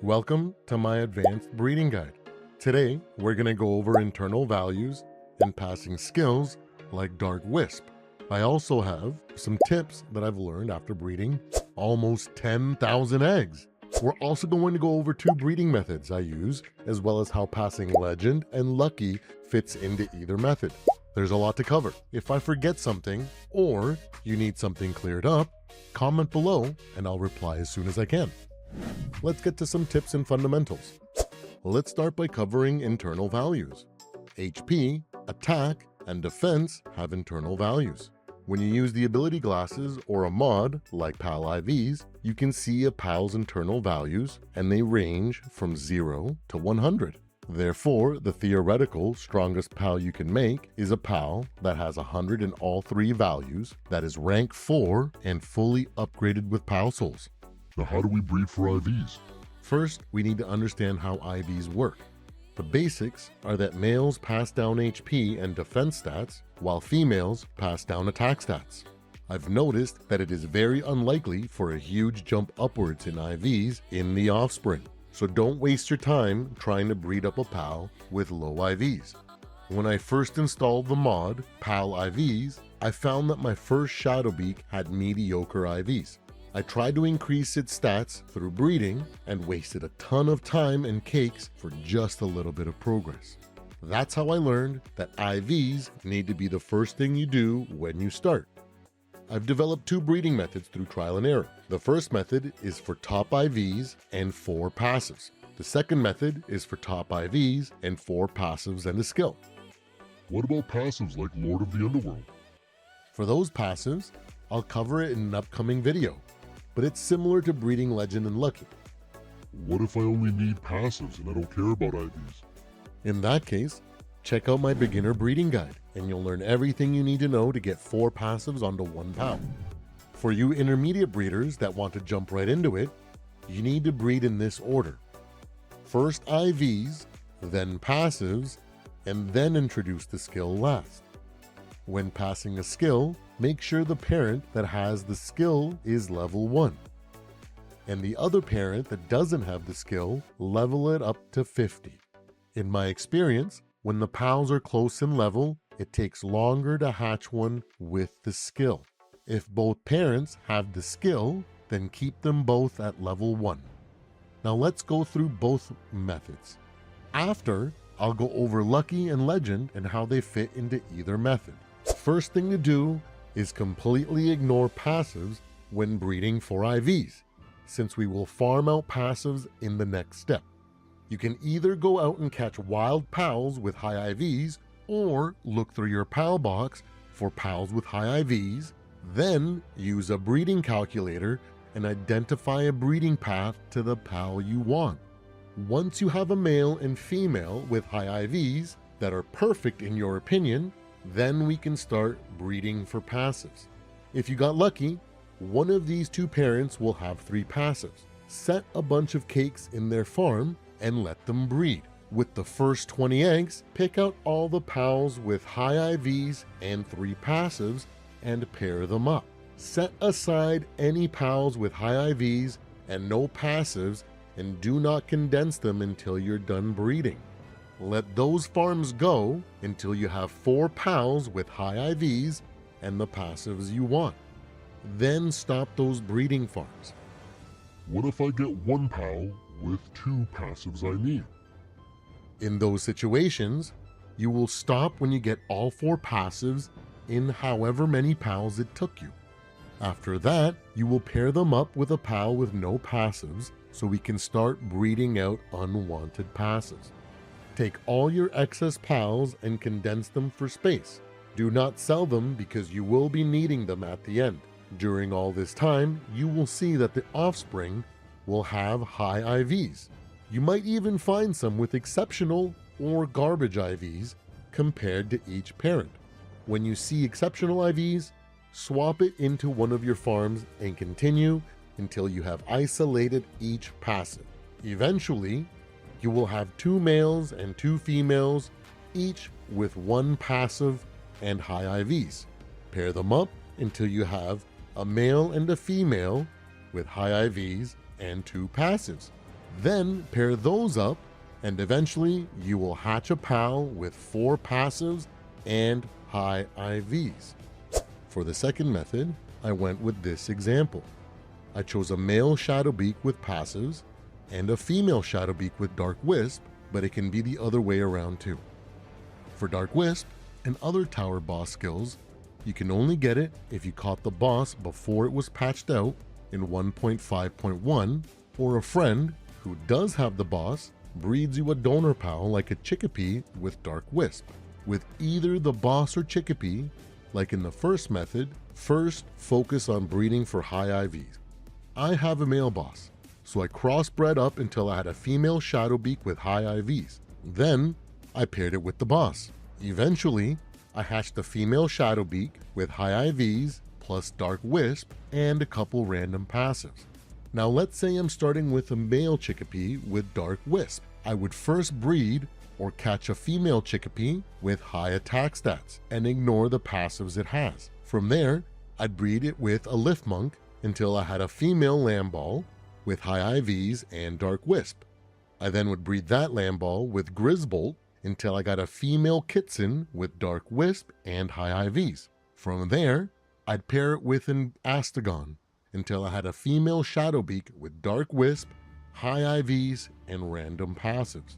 Welcome to my advanced breeding guide. Today, we're going to go over internal values and passing skills like Dark Wisp. I also have some tips that I've learned after breeding almost 10,000 eggs. We're also going to go over 2 breeding methods I use, as well as how passing Legend and Lucky fits into either method. There's a lot to cover. If I forget something, or you need something cleared up, comment below and I'll reply as soon as I can. Let's get to some tips and fundamentals. Let's start by covering internal values. HP, attack, and defense have internal values. When you use the ability glasses or a mod like PAL IVs, you can see a PAL's internal values and they range from 0 to 100. Therefore, the theoretical strongest PAL you can make is a PAL that has 100 in all 3 values, that is rank 4 and fully upgraded with PAL souls. Now how do we breed for IVs? First, we need to understand how IVs work. The basics are that males pass down HP and defense stats, while females pass down attack stats. I've noticed that it is very unlikely for a huge jump upwards in IVs in the offspring, so don't waste your time trying to breed up a PAL with low IVs. When I first installed the mod, PAL IVs, I found that my first Shadowbeak had mediocre IVs. I tried to increase its stats through breeding and wasted a ton of time and cakes for just a little bit of progress. That's how I learned that IVs need to be the first thing you do when you start. I've developed 2 breeding methods through trial and error. The first method is for top IVs and 4 passives. The second method is for top IVs and 4 passives and a skill. What about passives like Lord of the Underworld? For those passives, I'll cover it in an upcoming video, but it's similar to breeding Legend and Lucky. What if I only need passives and I don't care about IVs? In that case, check out my beginner breeding guide and you'll learn everything you need to know to get 4 passives onto 1 PAL. For you intermediate breeders that want to jump right into it, you need to breed in this order. First IVs, then passives, and then introduce the skill last. When passing a skill, make sure the parent that has the skill is level 1. And the other parent that doesn't have the skill, level it up to 50. In my experience, when the PALs are close in level, it takes longer to hatch one with the skill. If both parents have the skill, then keep them both at level 1. Now let's go through both methods. After, I'll go over Lucky and Legend and how they fit into either method. First thing to do is completely ignore passives when breeding for IVs, since we will farm out passives in the next step. You can either go out and catch wild PALs with high IVs, or look through your PAL box for PALs with high IVs, then use a breeding calculator and identify a breeding path to the PAL you want. Once you have a male and female with high IVs that are perfect in your opinion, then we can start breeding for passives. If you got lucky, one of these 2 parents will have 3 passives. Set a bunch of cakes in their farm and let them breed. With the first 20 eggs, pick out all the PALs with high IVs and 3 passives and pair them up. Set aside any PALs with high IVs and no passives and do not condense them until you're done breeding. Let those farms go until you have 4 PALs with high IVs and the passives you want. Then stop those breeding farms. What if I get 1 PAL with 2 passives I need? In those situations, you will stop when you get all 4 passives in however many PALs it took you. After that, you will pair them up with a PAL with no passives so we can start breeding out unwanted passives. Take all your excess PALs and condense them for space. Do not sell them because you will be needing them at the end. During all this time, you will see that the offspring will have high IVs. You might even find some with exceptional or garbage IVs compared to each parent. When you see exceptional IVs, swap it into one of your farms and continue until you have isolated each passive. Eventually, you will have 2 males and 2 females, each with 1 passive and high IVs. Pair them up until you have a male and a female with high IVs and 2 passives. Then pair those up, and eventually you will hatch a pal with 4 passives and high IVs. For the second method, I went with this example. I chose a male Shadowbeak with passives and a female Shadowbeak with Dark Wisp, but it can be the other way around too. For Dark Wisp and other tower boss skills, you can only get it if you caught the boss before it was patched out in 1.5.1, or a friend who does have the boss breeds you a donor pal like a Chickpea with Dark Wisp. With either the boss or Chickpea, like in the first method, first focus on breeding for high IVs. I have a male boss, so I crossbred up until I had a female Shadowbeak with high IVs. Then I paired it with the boss. Eventually, I hatched a female Shadowbeak with high IVs plus Dark Wisp and a couple random passives. Now let's say I'm starting with a male Chickpea with Dark Wisp. I would first breed or catch a female Chickpea with high attack stats and ignore the passives it has. From there, I'd breed it with a Lift Monk until I had a female Lamball with high IVs and Dark Wisp. I then would breed that Lamball with Grizzbolt until I got a female Kitson with Dark Wisp and high IVs. From there, I'd pair it with an Astagon until I had a female Shadowbeak with Dark Wisp, high IVs, and random passives.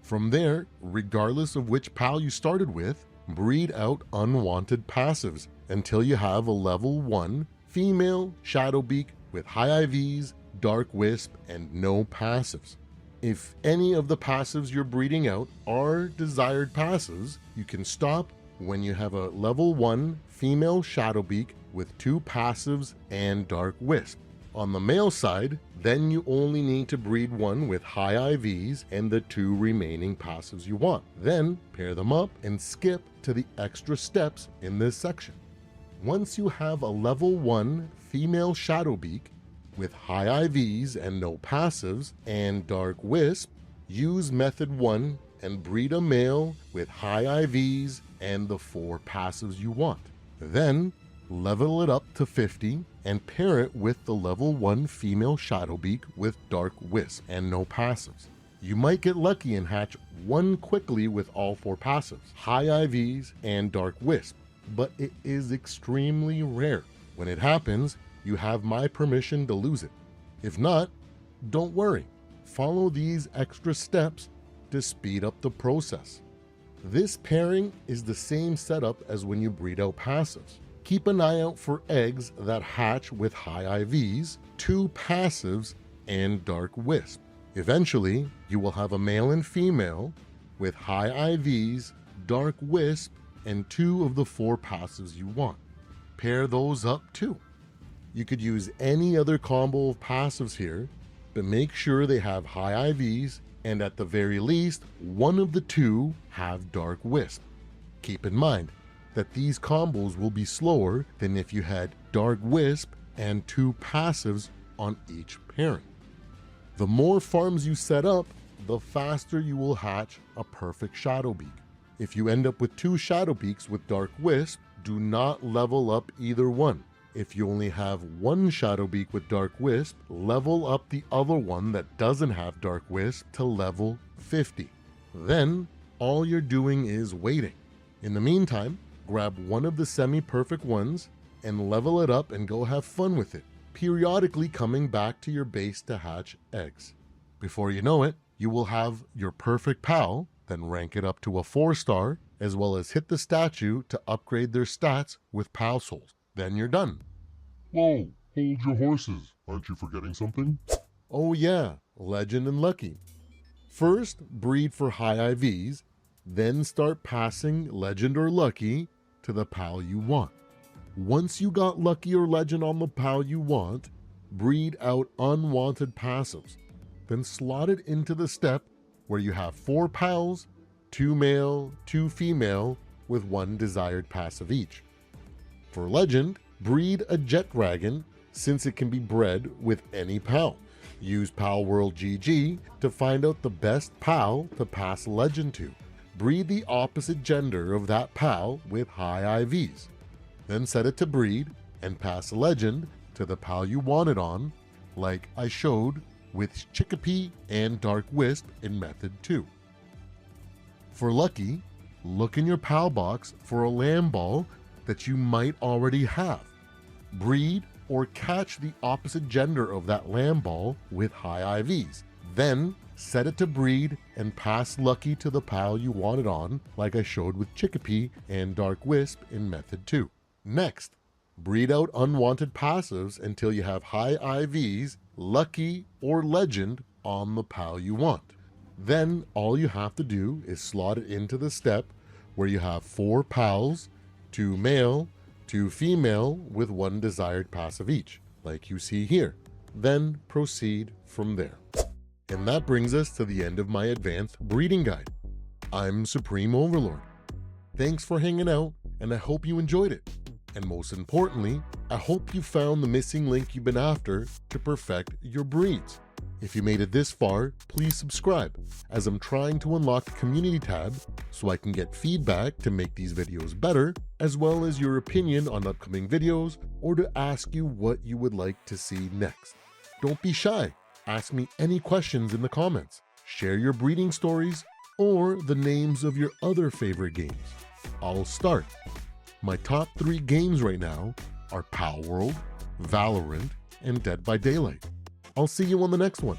From there, regardless of which pal you started with, breed out unwanted passives until you have a level 1 female Shadowbeak with high IVs, Dark Wisp, and no passives. If any of the passives you're breeding out are desired passives, you can stop when you have a level 1 female Shadowbeak with 2 passives and Dark Wisp. On the male side, then you only need to breed one with high IVs and the 2 remaining passives you want. Then pair them up and skip to the extra steps in this section. Once you have a level 1 female Shadowbeak with high IVs and no passives and Dark Wisp, use method 1 and breed a male with high IVs and the 4 passives you want. Then level it up to 50 and pair it with the level 1 female Shadowbeak with Dark Wisp and no passives. You might get lucky and hatch one quickly with all 4 passives, high IVs and Dark Wisp, but it is extremely rare. When it happens, you have my permission to lose it. If not, don't worry. Follow these extra steps to speed up the process. This pairing is the same setup as when you breed out passives. Keep an eye out for eggs that hatch with high IVs, 2 passives, and Dark Wisp. Eventually, you will have a male and female with high IVs, Dark Wisp, and 2 of the 4 passives you want. Pair those up too. You could use any other combo of passives here, but make sure they have high IVs and at the very least, one of the 2 have Dark Wisp. Keep in mind that these combos will be slower than if you had Dark Wisp and 2 passives on each pairing. The more farms you set up, the faster you will hatch a perfect Shadowbeak. If you end up with 2 Shadowbeaks with Dark Wisp, do not level up either one. If you only have one Shadowbeak with Dark Wisp, level up the other one that doesn't have Dark Wisp to level 50. Then, all you're doing is waiting. In the meantime, grab one of the semi-perfect ones and level it up and go have fun with it, periodically coming back to your base to hatch eggs. Before you know it, you will have your perfect pal, then rank it up to a 4-star, as well as hit the statue to upgrade their stats with pal souls. Then you're done. Whoa, hold your horses. Aren't you forgetting something? Oh yeah, Legend and Lucky. First, breed for high IVs, then start passing Legend or Lucky to the pal you want. Once you got Lucky or Legend on the pal you want, breed out unwanted passives. Then slot it into the step where you have 4 pals, 2 male, 2 female, with 1 desired passive each. For Legend, breed a Jet Dragon since it can be bred with any pal. Use Palworld GG to find out the best pal to pass Legend to. Breed the opposite gender of that pal with high IVs. Then set it to breed and pass Legend to the pal you want it on, like I showed with Chickpea and Dark Wisp in Method 2. For lucky, look in your PAL box for a lamb ball that you might already have. Breed or catch the opposite gender of that lamb ball with high IVs. Then set it to breed and pass lucky to the PAL you want it on, like I showed with Chickpea and Dark Wisp in Method 2. Next, breed out unwanted passives until you have high IVs, lucky, or legend on the PAL you want. Then all you have to do is slot it into the step where you have 4 PALs, 2 male, 2 female with 1 desired passive each, like you see here. Then proceed from there. And that brings us to the end of my advanced breeding guide. I'm Supreme Overlord. Thanks for hanging out, and I hope you enjoyed it. And most importantly, I hope you found the missing link you've been after to perfect your breeds. If you made it this far, please subscribe, as I'm trying to unlock the community tab so I can get feedback to make these videos better, as well as your opinion on upcoming videos, or to ask you what you would like to see next. Don't be shy. Ask me any questions in the comments. Share your breeding stories or the names of your other favorite games. I'll start. My top 3 games right now are Palworld, Valorant, and Dead by Daylight. I'll see you on the next one.